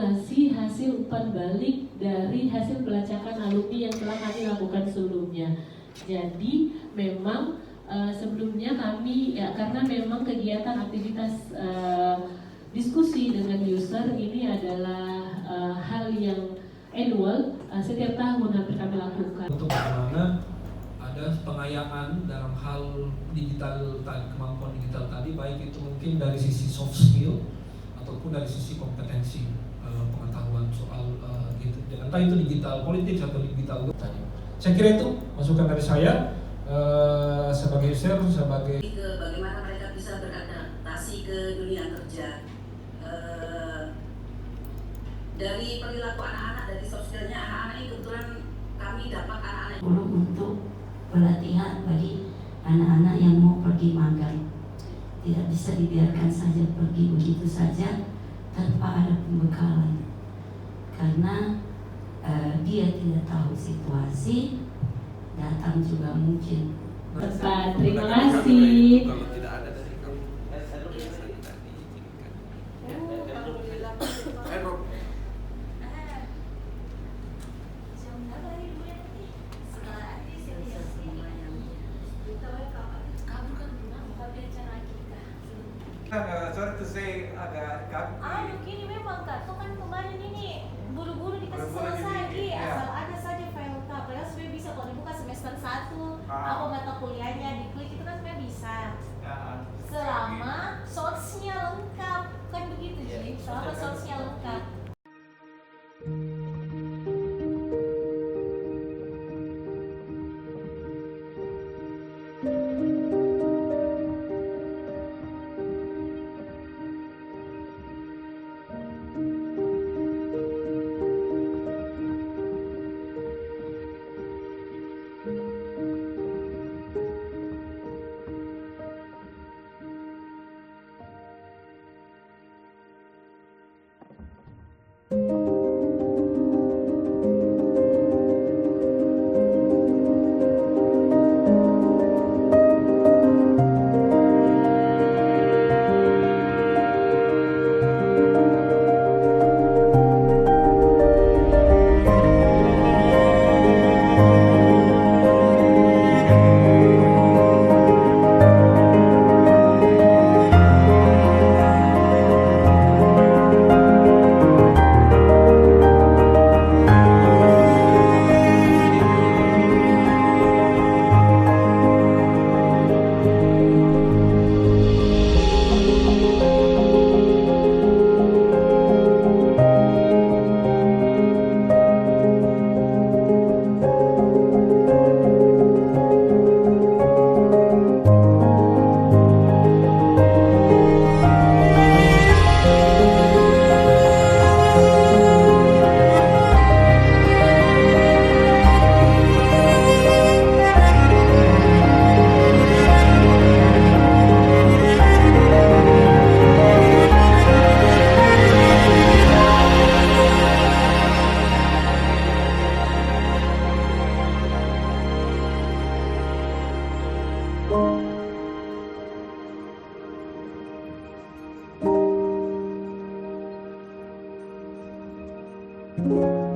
akumulasi hasil umpan balik dari hasil pelacakan alumni yang telah kami lakukan sebelumnya. Jadi memang sebelumnya kami karena memang kegiatan aktivitas diskusi dengan user ini adalah hal yang annual, setiap tahun hampir kami lakukan. Untuk bagaimana ada pengayaan dalam hal digital, kemampuan digital tadi, baik itu mungkin dari sisi soft skill ataupun dari sisi kompetensi pengetahuan soal gitu, entah itu digital politik atau digital tadi. Saya kira itu masukan dari saya sebagai user, sebagai bagaimana mereka bisa beradaptasi ke dunia kerja. Dari perilaku anak-anak, dari sosialnya anak-anak ini kebetulan kami dapat anak-anak untuk pelatihan bagi anak-anak yang mau pergi magang. Tidak bisa dibiarkan saja pergi begitu saja tanpa ada pembekalan, karena dia tidak tahu situasi, datang juga mungkin. Pak, terima kasih. Kalau tidak ada dari kamu, biasa tidak diizinkan. Sorry to say agak kaku. Gini memang Kak, tuh kan kemarin ini buru-buru dikasih selesai, asal ada saja file tab. Padahal sebenarnya bisa kalau dibuka semester 1, apa mata kuliahnya diklik itu kan sebenarnya bisa. Selama source-nya lengkap, kan begitu sih. Selama source-nya lengkap. Thank you.